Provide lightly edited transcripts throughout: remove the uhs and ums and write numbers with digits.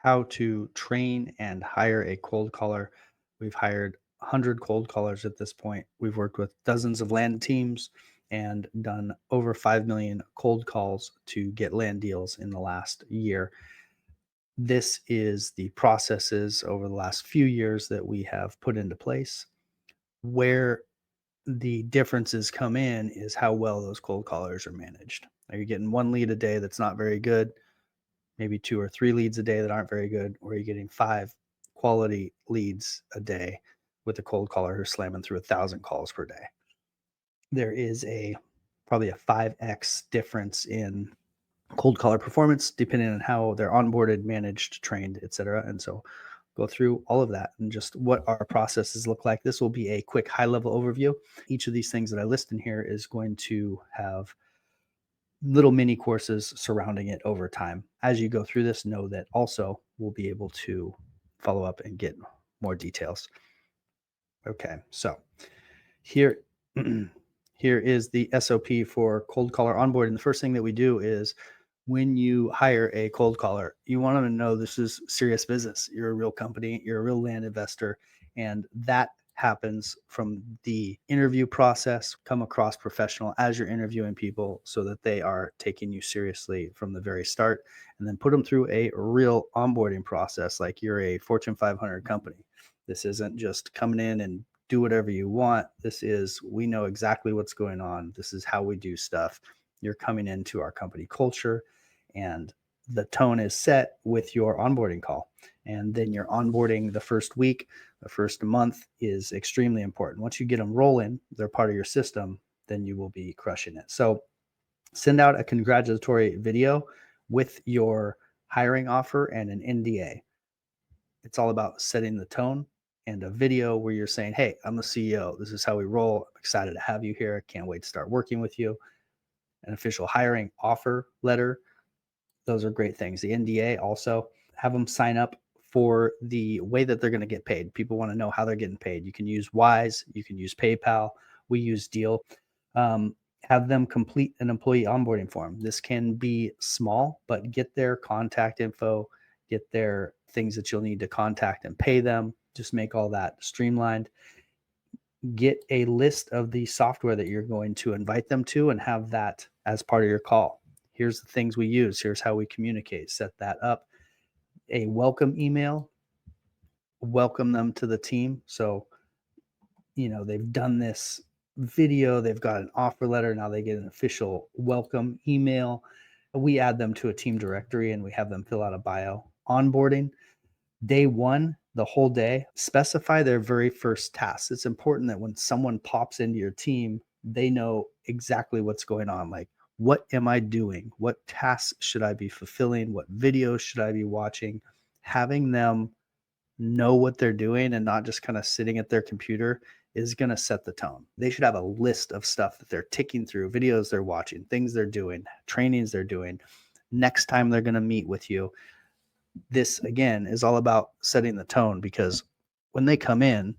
how to train and hire a cold caller. We've hired 100 cold callers at this point. We've worked with dozens of land teams and done over 5 million cold calls to get land deals in the last year. This is the processes over the last few years that we have put into place. Where the differences come in is how well those cold callers are managed. Are you getting one lead a day that's not very good? Maybe 2 or 3 leads a day that aren't very good, or are you getting 5 quality leads a day with a cold caller who's slamming through 1,000 calls per day? There is a probably a 5x difference in cold caller performance depending on how they're onboarded, managed, trained, etc. And so go through all of that and just what our processes look like. This will be a quick high level overview. Each of these things that I list in here is going to have little mini courses surrounding it over time. As you go through this, know that also we'll be able to follow up and get more details. Okay, so here, here is the SOP for cold caller onboarding. The first thing that we do is when you hire a cold caller, you want them to know this is serious business. You're a real company, you're a real land investor, and that happens from the interview process. Come across professional as you're interviewing people so that they are taking you seriously from the very start, and then put them through a real onboarding process like you're a Fortune 500 company. This isn't just coming in and do whatever you want. This is, we know exactly what's going on. This is how we do stuff. You're coming into our company culture, and the tone is set with your onboarding call. And then your onboarding the first week, the first month is extremely important. Once you get them rolling, they're part of your system, then you will be crushing it. So send out a congratulatory video with your hiring offer and an NDA. It's all about setting the tone, and a video where you're saying, "Hey, I'm the CEO. This is how we roll. I'm excited to have you here. Can't wait to start working with you." An official hiring offer letter. Those are great things. The NDA also, have them sign up for the way that they're going to get paid. People want to know how they're getting paid. You can use Wise, you can use PayPal. We use Deal. Have them complete an employee onboarding form. This can be small, but get their contact info, get their things that you'll need to contact and pay them. Just make all that streamlined. Get a list of the software that you're going to invite them to and have that as part of your call. Here's the things we use. Here's how we communicate. Set that up. A welcome email, welcome them to the team. So, they've done this video, they've got an offer letter. Now they get an official welcome email. We add them to a team directory and we have them fill out a bio. Onboarding, day one, the whole day, specify their very first task. It's important that when someone pops into your team, they know exactly what's going on. Like, what am I doing? What tasks should I be fulfilling? What videos should I be watching? Having them know what they're doing and not just kind of sitting at their computer is going to set the tone. They should have a list of stuff that they're ticking through, videos they're watching, things they're doing, trainings they're doing. Next time they're going to meet with you, this again is all about setting the tone, because when they come in,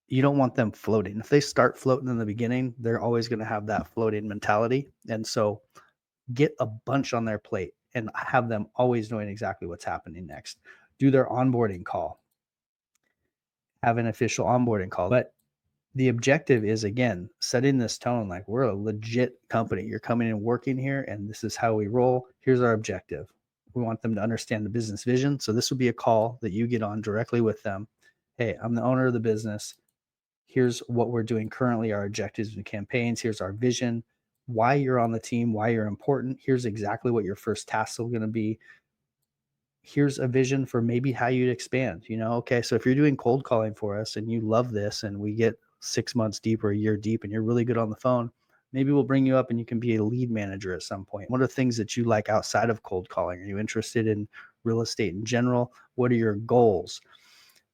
you don't want them floating. If they start floating in the beginning, they're always going to have that floating mentality. And so get a bunch on their plate and have them always knowing exactly what's happening next. Do their onboarding call, have an official onboarding call. But the objective is, again, setting this tone like we're a legit company. You're coming and working here, and this is how we roll. Here's our objective. We want them to understand the business vision. So this would be a call that you get on directly with them. Hey, I'm the owner of the business. Here's what we're doing currently, our objectives and campaigns. Here's our vision, why you're on the team, why you're important. Here's exactly what your first tasks are going to be. Here's a vision for maybe how you'd expand. Okay, so if you're doing cold calling for us and you love this and we get 6 months deep or a year deep and you're really good on the phone, maybe we'll bring you up and you can be a lead manager at some point. What are things that you like outside of cold calling? Are you interested in real estate in general? What are your goals?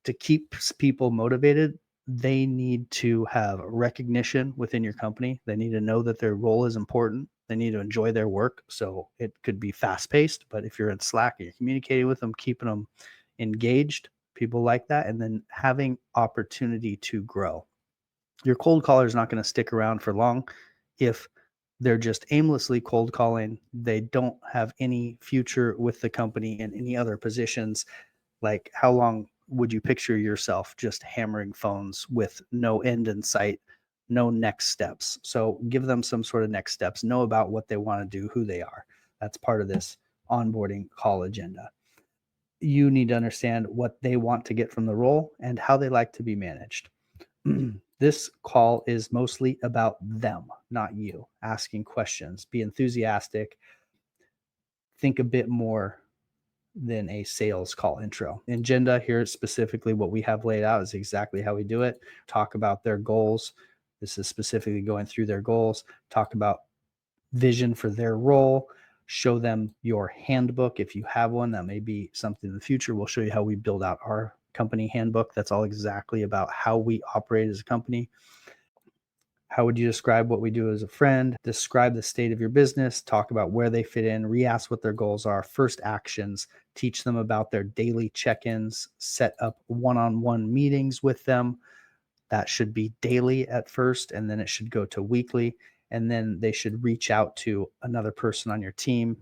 To keep people motivated, they need to have recognition within your company. They need to know that their role is important. They need to enjoy their work. So it could be fast paced, but if you're in Slack and you're communicating with them, keeping them engaged, people like that. And then having opportunity to grow. Your cold caller is not going to stick around for long if They're just aimlessly cold calling. They don't have any future with the company in any other positions. Like, how long would you picture yourself just hammering phones with no end in sight, no next steps? So give them some sort of next steps, know about what they want to do, who they are. That's part of this onboarding call agenda. You need to understand what they want to get from the role and how they like to be managed. This call is mostly about them, not you. Asking questions, be enthusiastic, think a bit more than a sales call intro. In Agenda, here specifically what we have laid out is exactly how we do it. Talk about their goals. This is specifically going through their goals. Talk about vision for their role. Show them your handbook if you have one. That may be something in the future. We'll show you how we build out our company handbook. That's all exactly about how we operate as a company. How would you describe what we do as a friend? Describe the state of your business, talk about where they fit in, re-ask what their goals are, first actions, teach them about their daily check-ins, set up one-on-one meetings with them. That should be daily at first, and then it should go to weekly, and then they should reach out to another person on your team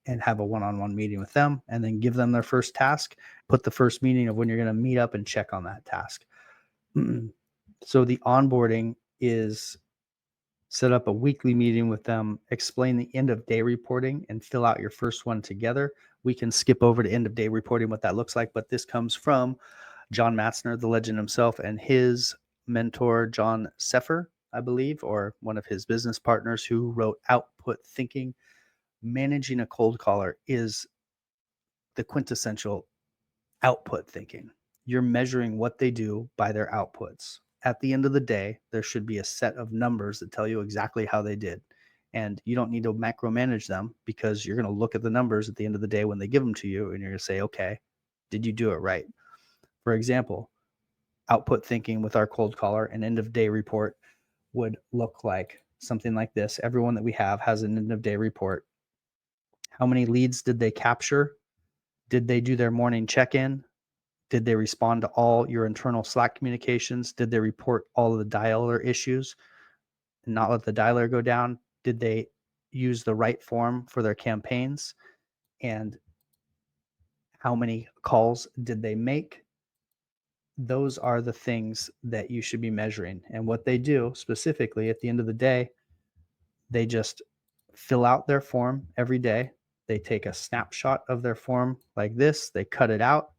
and have a one-on-one meeting with them, and then give them their first task. Put the first meeting of when you're going to meet up and check on that task. So the onboarding is set up a weekly meeting with them, explain the end of day reporting, and fill out your first one together. We can skip over to end of day reporting, what that looks like, but this comes from John Matzner, the legend himself, and his mentor, John Seffer, I believe, or one of his business partners who wrote Output Thinking. Managing a cold caller is the quintessential output thinking. You're measuring what they do by their outputs. At the end of the day, there should be a set of numbers that tell you exactly how they did. And you don't need to macromanage them, because you're going to look at the numbers at the end of the day when they give them to you, and you're going to say, okay, did you do it right? For example, output thinking with our cold caller, an end of day report would look like something like this. Everyone that we have has an end of day report. How many leads did they capture? Did they do their morning check-in? Did they respond to all your internal Slack communications? Did they report all of the dialer issues and not let the dialer go down? Did they use the right form for their campaigns? And how many calls did they make? Those are the things that you should be measuring. And what they do specifically at the end of the day, they just fill out their form every day. They take a snapshot of their form like this, they cut it out,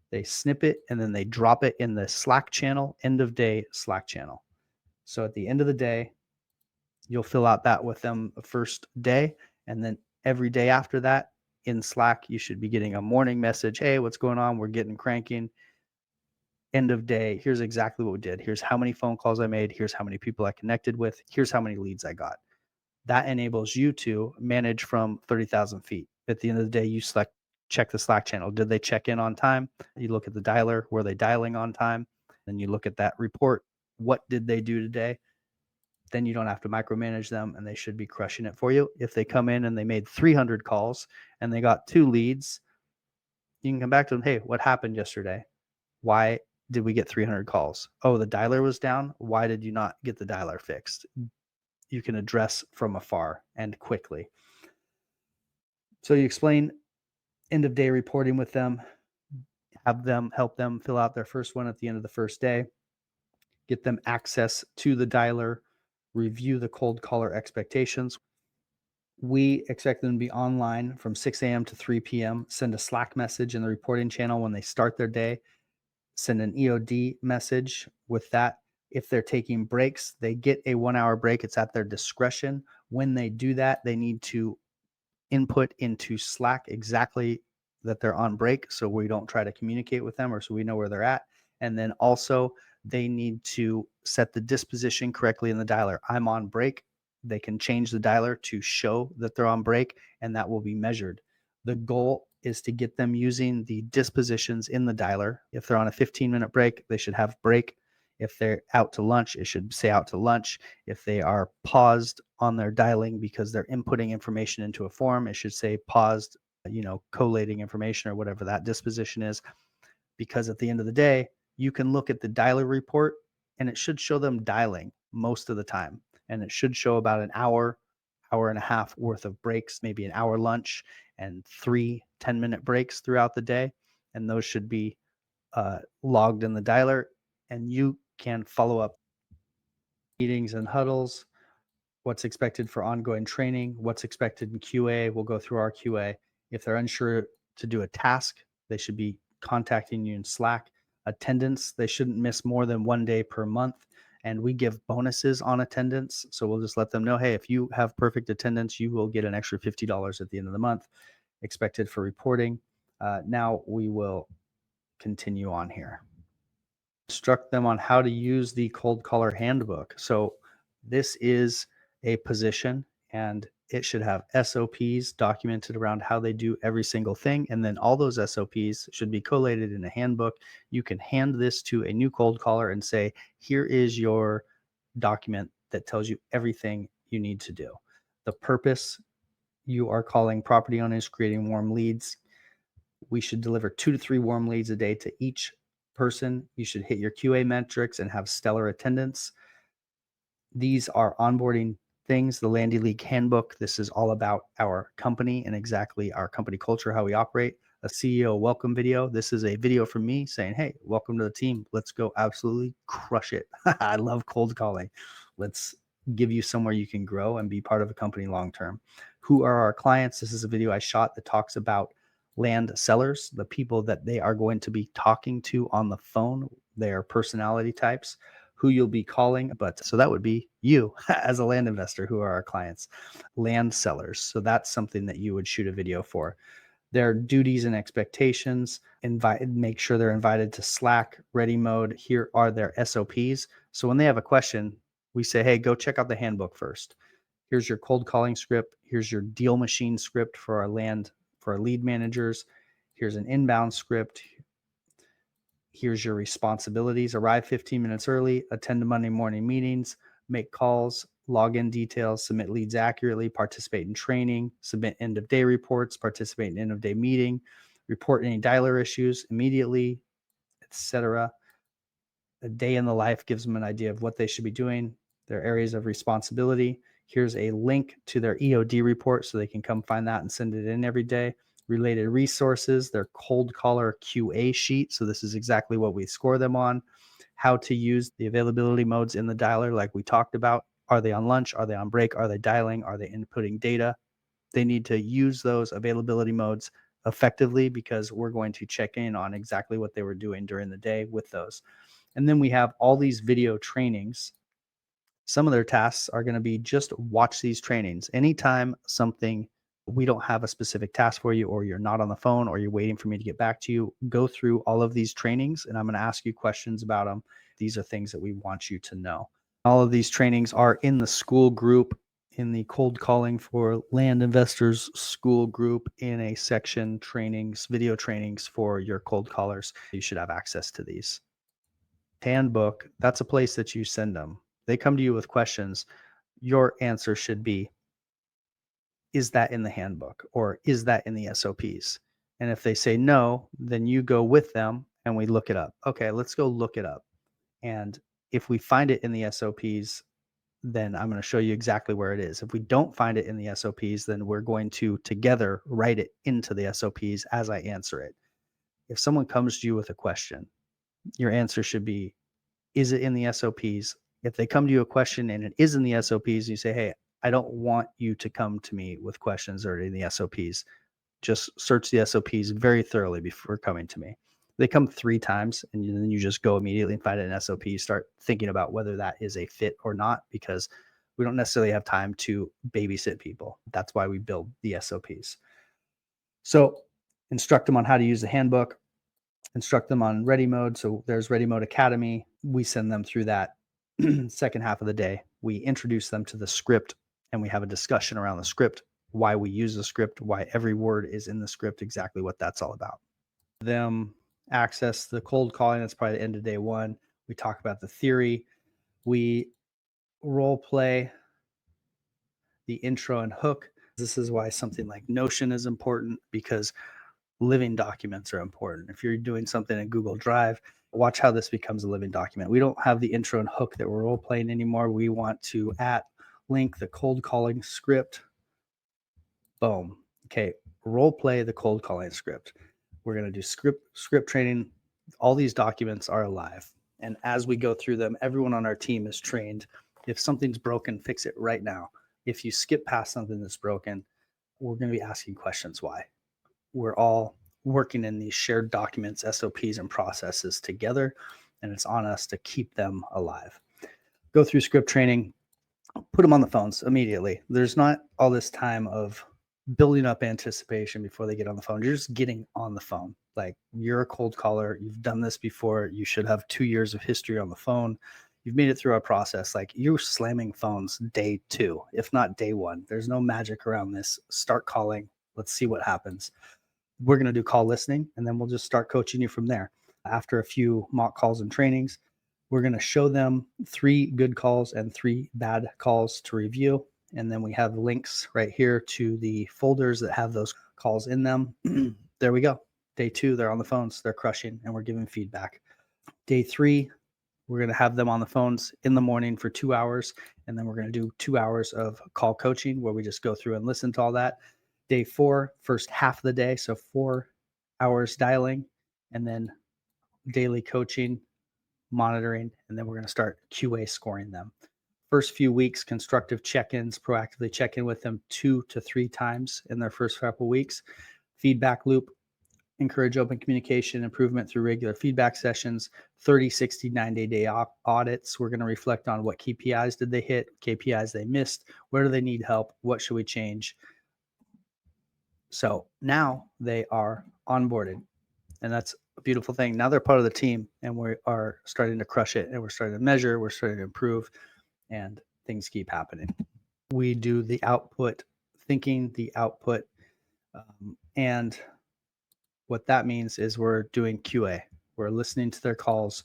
they snip it, and then they drop it in the Slack channel, end of day Slack channel. So at the end of the day, you'll fill out that with them the first day. And then every day after that in Slack, you should be getting a morning message. Hey, what's going on? We're getting cranking. End of day, here's exactly what we did. Here's how many phone calls I made. Here's how many people I connected with. Here's how many leads I got. That enables you to manage from 30,000 feet. At the end of the day, you check the Slack channel. Did they check in on time? You look at the dialer. Were they dialing on time? Then you look at that report. What did they do today? Then you don't have to micromanage them, and they should be crushing it for you. If they come in and they made 300 calls and they got 2 leads, you can come back to them. Hey, what happened yesterday? Why did we get 300 calls? Oh, the dialer was down. Why did you not get the dialer fixed? You can address from afar and quickly. So you explain end of day reporting with them, have them help them fill out their first one at the end of the first day, get them access to the dialer, review the cold caller expectations. We expect them to be online from 6 a.m. to 3 p.m. Send a Slack message in the reporting channel when they start their day. Send an EOD message with that. If they're taking breaks, they get a 1-hour break. It's at their discretion. When they do that, they need to input into Slack exactly that they're on break, so we don't try to communicate with them, or so we know where they're at. And then also they need to set the disposition correctly in the dialer. I'm on break. They can change the dialer to show that they're on break, and that will be measured. The goal is to get them using the dispositions in the dialer. If they're on a 15-minute break, they should have break. If they're out to lunch, it should say out to lunch. If they are paused on their dialing because they're inputting information into a form, it should say paused, collating information or whatever that disposition is. Because at the end of the day, you can look at the dialer report and it should show them dialing most of the time. And it should show about an hour hour and a half worth of breaks, maybe an hour lunch and 3 10-minute breaks throughout the day. And those should be logged in the dialer. And you can follow up meetings and huddles, what's expected for ongoing training, what's expected in QA. We'll go through our QA. If they're unsure to do a task, they should be contacting you in Slack. Attendance, they shouldn't miss more than 1 day per month. And we give bonuses on attendance. So we'll just let them know, hey, if you have perfect attendance, you will get an extra $50 at the end of the month expected for reporting. Now we will continue on here. Instruct them on how to use the cold caller handbook. So this is a position and it should have SOPs documented around how they do every single thing. And then all those SOPs should be collated in a handbook. You can hand this to a new cold caller and say, here is your document that tells you everything you need to do. The purpose, you are calling property owners, creating warm leads. We should deliver 2 to 3 warm leads a day to each person. You should hit your QA metrics and have stellar attendance. These are onboarding things. The Landy League handbook. This is all about our company and exactly our company culture, how we operate. A CEO welcome video. This is a video from me saying, hey, welcome to the team. Let's go absolutely crush it. I love cold calling. Let's give you somewhere you can grow and be part of a company long term. Who are our clients? This is a video I shot that talks about land sellers, the people that they are going to be talking to on the phone, their personality types, who you'll be calling. But so that would be you as a land investor. Who are our clients? Land sellers. So that's something that you would shoot a video for. Their duties and expectations, make sure they're invited to Slack, ready mode. Here are their SOPs. So when they have a question, we say, hey, go check out the handbook first. Here's your cold calling script. Here's your deal machine script for our lead managers. Here's an inbound script. Here's your responsibilities. Arrive 15 minutes early, attend to Monday morning meetings, make calls, log in details, submit leads accurately, participate in training, submit end of day reports, participate in end of day meeting, report any dialer issues immediately, etc. A day in the life gives them an idea of what they should be doing, their areas of responsibility. Here's a link to their EOD report so they can come find that and send it in every day. Related resources, their cold caller QA sheet. So this is exactly what we score them on. How to use the availability modes in the dialer, like we talked about. Are they on lunch? Are they on break? Are they dialing? Are they inputting data? They need to use those availability modes effectively because we're going to check in on exactly what they were doing during the day with those. And then we have all these video trainings. Some of their tasks are going to be just watch these trainings. Anytime we don't have a specific task for you, or you're not on the phone, or you're waiting for me to get back to you, go through all of these trainings and I'm going to ask you questions about them. These are things that we want you to know. All of these trainings are in the school group, in the cold calling for land investors school group, in a section trainings, video trainings for your cold callers. You should have access to these. Handbook, that's a place that you send them. They come to you with questions. Your answer should be, is that in the handbook, or is that in the SOPs? And if they say no, then you go with them and we look it up. Okay, let's go look it up. And if we find it in the SOPs, then I'm going to show you exactly where it is. If we don't find it in the SOPs, then we're going to together write it into the SOPs as I answer it. If someone comes to you with a question, your answer should be, is it in the SOPs? If they come to you a question and it is in the SOPs, you say, hey, I don't want you to come to me with questions that are in the SOPs. Just search the SOPs very thoroughly before coming to me. They come 3 times and then you just go immediately and find an SOP, start thinking about whether that is a fit or not, because we don't necessarily have time to babysit people. That's why we build the SOPs. So instruct them on how to use the handbook, instruct them on ready mode. So there's Ready Mode Academy. We send them through that second half of the day. We introduce them to the script and we have a discussion around the script, why we use the script, why every word is in the script, exactly what that's all about. Them access the cold calling. That's probably the end of day 1. We talk about the theory. We role play the intro and hook. This is why something like Notion is important, because living documents are important. If you're doing something in Google Drive, watch how this becomes a living document. We don't have the intro and hook that we're role playing anymore. We want to, at link the cold calling script. Boom. Okay, role play the cold calling script. We're going to do script training. All these documents are alive. And as we go through them, everyone on our team is trained. If something's broken, fix it right now. If you skip past something that's broken, we're going to be asking questions why. We're all working in these shared documents, SOPs, and processes together, and it's on us to keep them alive. Go through script training, put them on the phones immediately. There's not all this time of building up anticipation before they get on the phone. You're just getting on the phone. Like, you're a cold caller. You've done this before. You should have 2 years of history on the phone. You've made it through our process. Like, you're slamming phones day 2, if not day 1. There's no magic around this. Start calling. Let's see what happens. We're going to do call listening, and then we'll just start coaching you from there. After a few mock calls and trainings, we're going to show them 3 good calls and 3 bad calls to review. And then we have links right here to the folders that have those calls in them. There we go. Day 2, they're on the phones, they're crushing, and we're giving feedback. Day 3, we're going to have them on the phones in the morning for 2 hours. And then we're going to do 2 hours of call coaching where we just go through and listen to all that. Day 4, first half of the day, so 4 hours dialing, and then daily coaching, monitoring, and then we're going to start QA scoring them. First few weeks, constructive check-ins, proactively check in with them 2 to 3 times in their first couple weeks. Feedback loop, encourage open communication, improvement through regular feedback sessions, 30, 60, 90-day audits. We're going to reflect on what KPIs did they hit, KPIs they missed, where do they need help, what should we change. So now they are onboarded, and that's a beautiful thing. Now they're part of the team, and we are starting to crush it, and we're starting to measure, we're starting to improve, and things keep happening. We do the output thinking, the output, and what that means is we're doing QA. We're listening to their calls.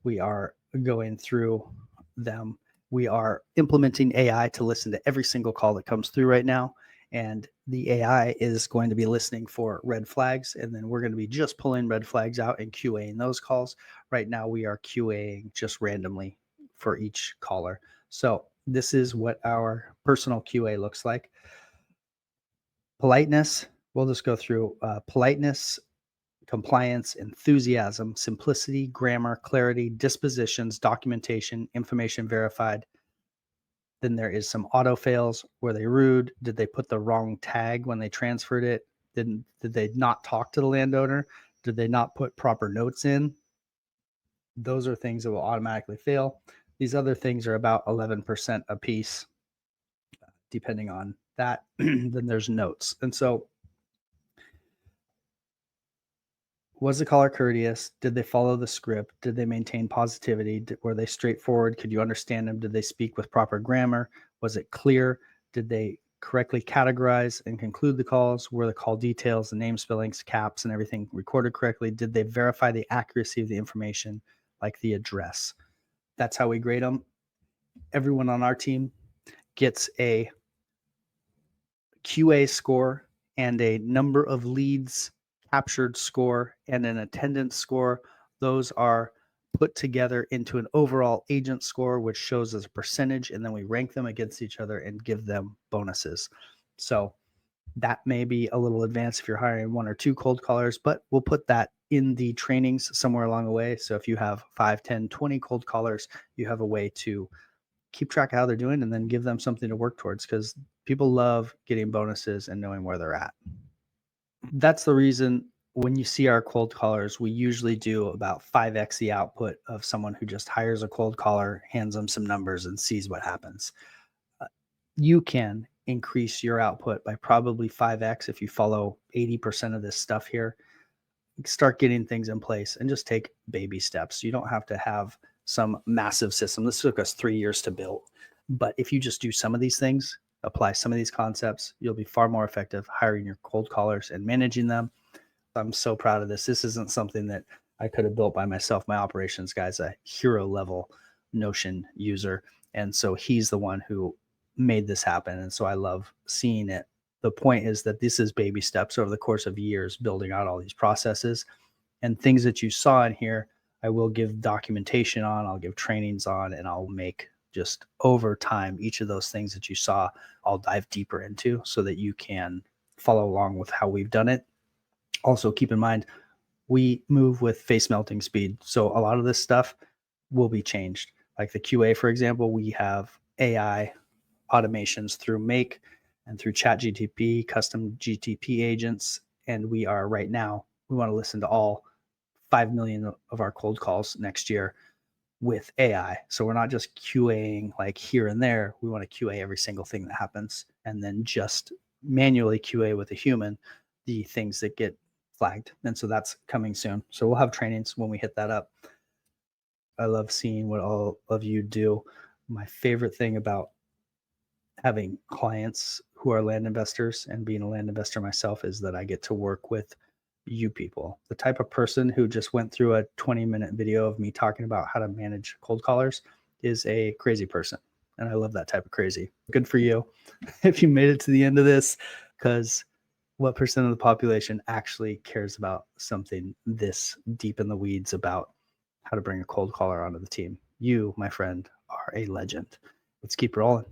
We are going through them. We are implementing AI to listen to every single call that comes through right now. And the AI is going to be listening for red flags. And then we're going to be just pulling red flags out and QAing those calls. Right now, we are QAing just randomly for each caller. So this is what our personal QA looks like. Politeness, we'll just go through politeness, compliance, enthusiasm, simplicity, grammar, clarity, dispositions, documentation, information verified. Then there is some auto fails. Were they rude? Did they put the wrong tag when they transferred it? Did they not talk to the landowner? Did they not put proper notes in? Those are things that will automatically fail. These other things are about 11% a piece, depending on that. Then there's notes. And so, was the caller courteous? Did they follow the script? Did they maintain positivity? Were they straightforward? Could you understand them? Did they speak with proper grammar? Was it clear? Did they correctly categorize and conclude the calls? Were the call details, the name spellings, caps, and everything recorded correctly? Did they verify the accuracy of the information, like the address? That's how we grade them. Everyone on our team gets a QA score and a number of leads captured score and an attendance score. Those are put together into an overall agent score, which shows as a percentage, and then we rank them against each other and give them bonuses. So that may be a little advanced if you're hiring 1 or 2 cold callers, but we'll put that in the trainings somewhere along the way. So if you have 5, 10, 20 cold callers, you have a way to keep track of how they're doing and then give them something to work towards, because people love getting bonuses and knowing where they're at. That's the reason when you see our cold callers, we usually do about 5x the output of someone who just hires a cold caller, hands them some numbers, and sees what happens. You can increase your output by probably 5x if you follow 80% of this stuff here. Start getting things in place and just take baby steps. You don't have to have some massive system. This took us 3 years to build. But if you just do some of these things, apply some of these concepts, you'll be far more effective hiring your cold callers and managing them. I'm so proud of this. This isn't something that I could have built by myself. My operations guy's a hero level Notion user. And so he's the one who made this happen. And so I love seeing it. The point is that this is baby steps over the course of years, building out all these processes and things that you saw in here. I will give documentation on, I'll give trainings on, and I'll make just over time, each of those things that you saw, I'll dive deeper into so that you can follow along with how we've done it. Also, keep in mind, we move with face melting speed. So a lot of this stuff will be changed. Like the QA, for example, we have AI automations through Make and through ChatGTP, custom GTP agents. And we are right now, we want to listen to all 5 million of our cold calls next year with AI. So we're not just QAing like here and there. We want to QA every single thing that happens and then just manually QA with a human the things that get flagged. And so that's coming soon. So we'll have trainings when we hit that up. I love seeing what all of you do. My favorite thing about having clients who are land investors and being a land investor myself is that I get to work with you people. The type of person who just went through a 20-minute video of me talking about how to manage cold callers is a crazy person. And I love that type of crazy. Good for you if you made it to the end of this, because what percent of the population actually cares about something this deep in the weeds about how to bring a cold caller onto the team? You, my friend, are a legend. Let's keep rolling.